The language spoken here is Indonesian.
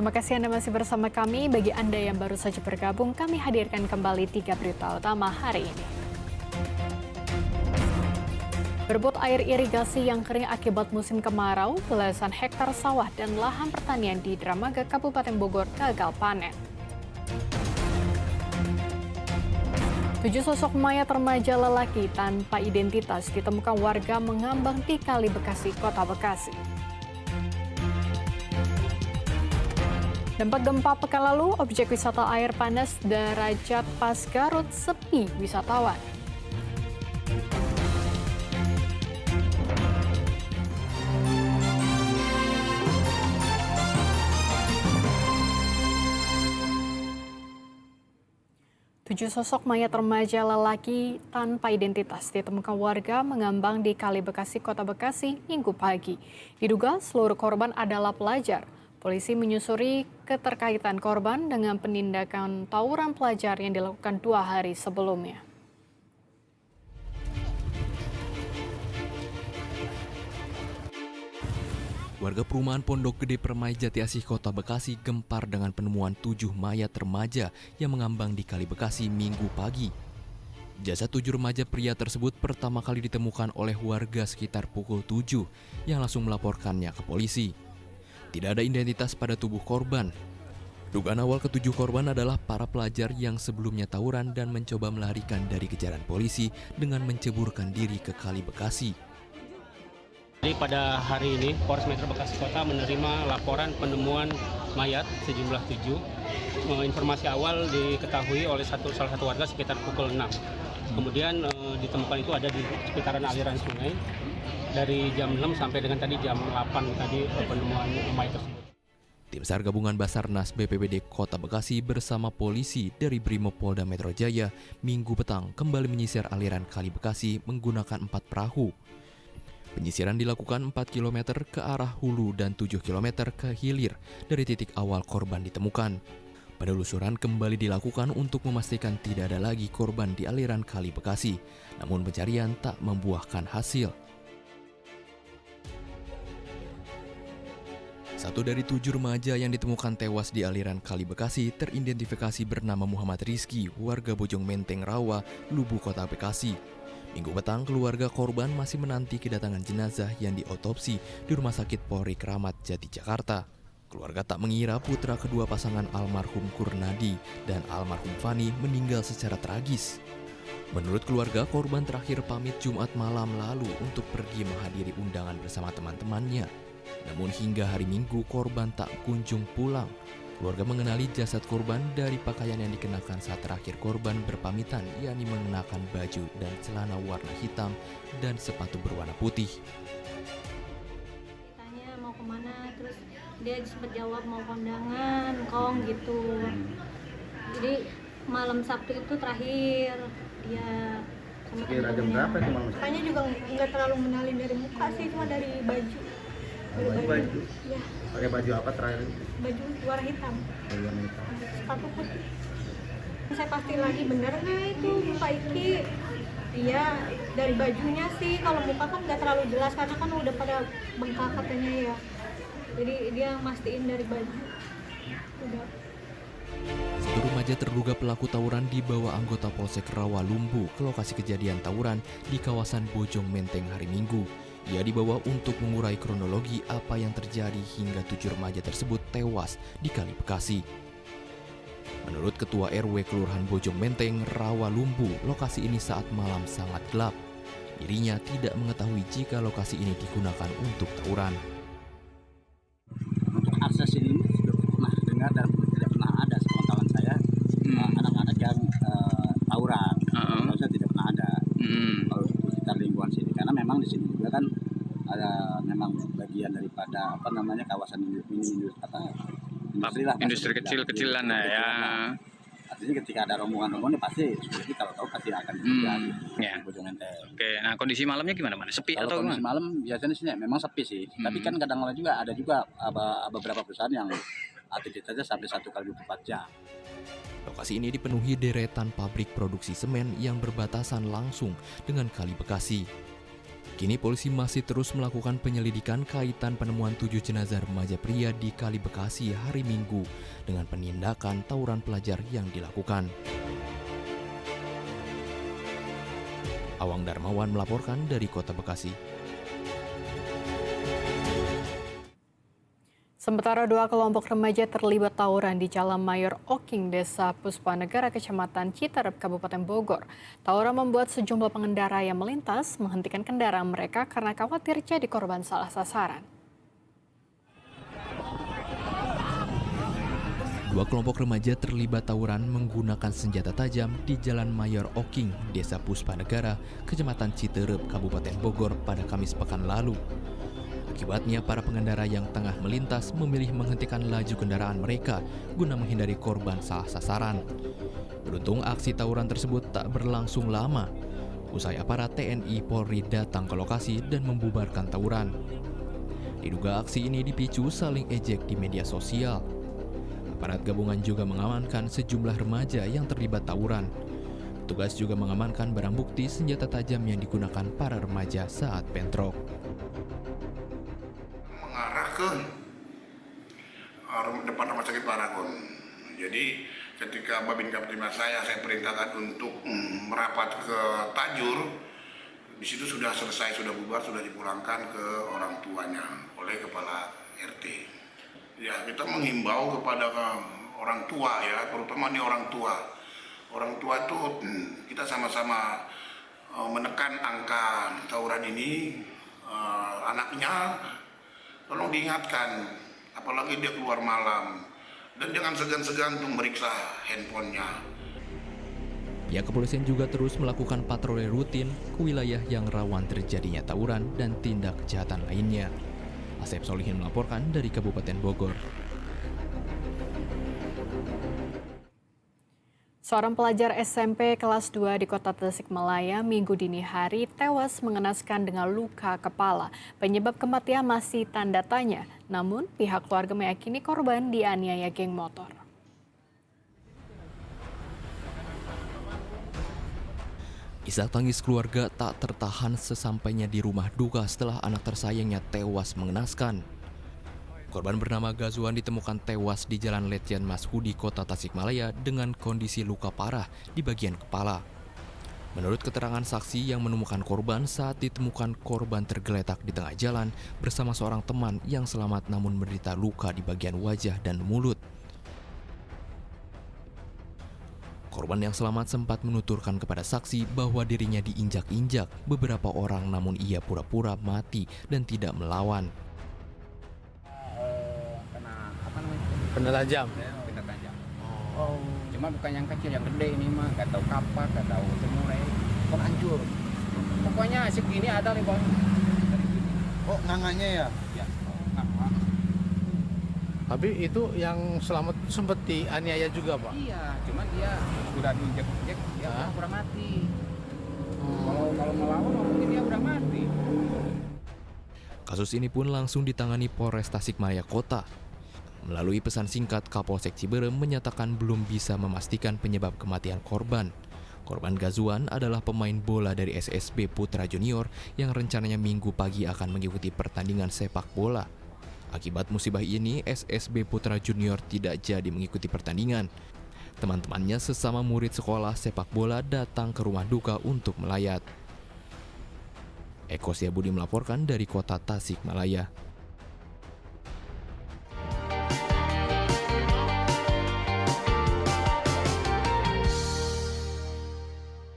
Terima kasih Anda masih bersama kami. Bagi Anda yang baru saja bergabung, kami hadirkan kembali 3 berita utama hari ini. Berebut air irigasi yang kering akibat musim kemarau, belasan hektar sawah dan lahan pertanian di Dramaga, Kabupaten Bogor gagal panen. 7 sosok mayat remaja lelaki tanpa identitas ditemukan warga mengambang di Kali Bekasi, Kota Bekasi. Dampak gempa pekan lalu, objek wisata air panas Darajat Pas Garut sepi wisatawan. Tujuh sosok mayat remaja lelaki tanpa identitas ditemukan warga mengambang di Kali Bekasi, Kota Bekasi, Minggu pagi. Diduga seluruh korban adalah pelajar. Polisi menyusuri keterkaitan korban dengan penindakan tawuran pelajar yang dilakukan 2 hari sebelumnya. Warga perumahan Pondok Gede Permai Jati Asih Kota Bekasi gempar dengan penemuan 7 mayat remaja yang mengambang di Kali Bekasi Minggu pagi. Jasad 7 remaja pria tersebut pertama kali ditemukan oleh warga sekitar pukul 7 yang langsung melaporkannya ke polisi. Tidak ada identitas pada tubuh korban. Dugaan awal ke-7 korban adalah para pelajar yang sebelumnya tawuran dan mencoba melarikan dari kejaran polisi dengan menceburkan diri ke Kali Bekasi. Jadi pada hari ini Polres Metro Bekasi Kota menerima laporan penemuan mayat sejumlah 7. Informasi awal diketahui oleh salah satu warga sekitar pukul 6. Kemudian ditemukan itu ada di sekitaran aliran sungai dari jam 6 sampai dengan tadi jam 8 tadi penemuan mayat tersebut. Tim SAR gabungan Basarnas BPBD Kota Bekasi bersama polisi dari Brimopolda Metro Jaya Minggu petang kembali menyisir aliran Kali Bekasi menggunakan 4 perahu. Penyisiran dilakukan 4 km ke arah hulu dan 7 km ke hilir dari titik awal korban ditemukan. Penelusuran kembali dilakukan untuk memastikan tidak ada lagi korban di aliran Kali Bekasi, namun pencarian tak membuahkan hasil. 1 dari 7 remaja yang ditemukan tewas di aliran Kali Bekasi teridentifikasi bernama Muhammad Rizky, warga Bojong Menteng Rawa, Lubu, Kota Bekasi. Minggu petang, keluarga korban masih menanti kedatangan jenazah yang diotopsi di Rumah Sakit Polri Kramat Jati, Jakarta. Keluarga tak mengira putra kedua pasangan almarhum Kurnadi dan almarhum Fani meninggal secara tragis. Menurut keluarga, korban terakhir pamit Jumat malam lalu untuk pergi menghadiri undangan bersama teman-temannya. Namun hingga hari Minggu, korban tak kunjung pulang. Keluarga mengenali jasad korban dari pakaian yang dikenakan saat terakhir korban berpamitan, yakni mengenakan baju dan celana warna hitam dan sepatu berwarna putih. Tanya mau kemana, terus dia sempat jawab mau kondangan, kong gitu. Jadi malam Sabtu itu terakhir dia sama Kira jam berapa itu malam? Makanya juga nggak terlalu mengenalin dari muka sih, cuma dari baju. Baju. Ya, Pakai baju apa terakhir? baju warna hitam, Baju warna hitam. sepatu putih. Saya pasti lagi bener nggak itu Pak Iki? Iya, dari bajunya sih. Kalau muka kan nggak terlalu jelas karena kan udah pada bengkak katanya ya. Jadi dia mastiin dari baju. Udah. 1 remaja terduga pelaku tawuran dibawa anggota Polsek Rawa Lumbu ke lokasi kejadian tawuran di kawasan Bojong Menteng hari Minggu. Ia dibawa untuk mengurai kronologi apa yang terjadi hingga 7 remaja tersebut tewas di Kali Bekasi. Menurut Ketua RW Kelurahan Bojong Menteng, Rawa Lumbu, lokasi ini saat malam sangat gelap. Dirinya tidak mengetahui jika lokasi ini digunakan untuk tawuran. Untuk akses ini sudah pernah dengar dan tidak pernah ada sepengetahuan saya anak-anak yang tawuran. Kalau saya tidak pernah ada kalau di sekitar lingkungan sini, karena memang di sini juga kan ada memang bagian daripada kawasan industri kecil-kecilan ya. Artinya ketika ada rombongan pasti seperti kalau tahu pasti akan juga Ya. Bojong Menteng. Oke, nah kondisi malamnya gimana? Sepi Kalau atau kondisi gimana? malam biasanya sih memang sepi sih. Tapi kan kadang-kadang juga ada beberapa perusahaan yang aktivitasnya sampai 1x24 jam. Lokasi ini dipenuhi deretan pabrik produksi semen yang berbatasan langsung dengan Kali Bekasi. Kini polisi masih terus melakukan penyelidikan kaitan penemuan 7 jenazah remaja pria di Kali Bekasi hari Minggu dengan penindakan tawuran pelajar yang dilakukan. Awang Darmawan melaporkan dari Kota Bekasi. Sementara 2 kelompok remaja terlibat tawuran di Jalan Mayor Oking, Desa Puspanegara, Kecamatan Citerep, Kabupaten Bogor. Tawuran membuat sejumlah pengendara yang melintas menghentikan kendaraan mereka karena khawatir jadi korban salah sasaran. 2 kelompok remaja terlibat tawuran menggunakan senjata tajam di Jalan Mayor Oking, Desa Puspanegara, Kecamatan Citerep, Kabupaten Bogor pada Kamis pekan lalu. Akibatnya, para pengendara yang tengah melintas memilih menghentikan laju kendaraan mereka guna menghindari korban salah sasaran. Beruntung aksi tawuran tersebut tak berlangsung lama. Usai aparat TNI Polri datang ke lokasi dan membubarkan tawuran. Diduga aksi ini dipicu saling ejek di media sosial. Aparat gabungan juga mengamankan sejumlah remaja yang terlibat tawuran. Petugas juga mengamankan barang bukti senjata tajam yang digunakan para remaja saat bentrok. Mengarah ke depan rumah sakit Paragon. Jadi ketika Babin Kaptimas saya perintahkan untuk merapat ke Tajur, di situ sudah selesai, sudah bubar, sudah dipulangkan ke orang tuanya oleh kepala RT. Ya, kita menghimbau kepada orang tua ya, terutama nih orang tua. Orang tua itu kita sama-sama menekan angka tawuran ini. Anaknya tolong diingatkan, apalagi dia keluar malam, dan jangan segan-segan untuk meriksa handphonenya. Pihak kepolisian juga terus melakukan patroli rutin ke wilayah yang rawan terjadinya tawuran dan tindak kejahatan lainnya. Asep Solihin melaporkan dari Kabupaten Bogor. Seorang pelajar SMP kelas 2 di Kota Tasikmalaya Minggu dini hari tewas mengenaskan dengan luka kepala. Penyebab kematian masih tanda tanya, namun pihak keluarga meyakini korban dianiaya geng motor. Isak tangis keluarga tak tertahan sesampainya di rumah duka setelah anak tersayangnya tewas mengenaskan. Korban bernama Gazuan ditemukan tewas di Jalan Letjen Mashudi, Kota Tasikmalaya dengan kondisi luka parah di bagian kepala. Menurut keterangan saksi yang menemukan korban, saat ditemukan korban tergeletak di tengah jalan bersama seorang teman yang selamat namun menderita luka di bagian wajah dan mulut. Korban yang selamat sempat menuturkan kepada saksi bahwa dirinya diinjak-injak beberapa orang namun ia pura-pura mati dan tidak melawan. Benda tajam. Benda tajam. Oh. Cuma bukan yang kecil, yang gede ini mah. Gak tahu kapak, gak tahu semurai. Kok hancur. Pokoknya segini ada nih bang. Oh, nganganya ya? Ya, nganga. Tapi itu yang selamat sempat dianiaya juga, Pak? Iya, cuman dia udah diinjek-injek, dia pura-pura mati. Kalau melawan mungkin dia udah mati. Kasus ini pun langsung ditangani Polres Tasikmalaya Kota. Melalui pesan singkat, Kapolsek Ciberem menyatakan belum bisa memastikan penyebab kematian korban. Korban Gazuan adalah pemain bola dari SSB Putra Junior yang rencananya Minggu pagi akan mengikuti pertandingan sepak bola. Akibat musibah ini, SSB Putra Junior tidak jadi mengikuti pertandingan. Teman-temannya sesama murid sekolah sepak bola datang ke rumah duka untuk melayat. Eko Siabudi melaporkan dari Kota Tasikmalaya.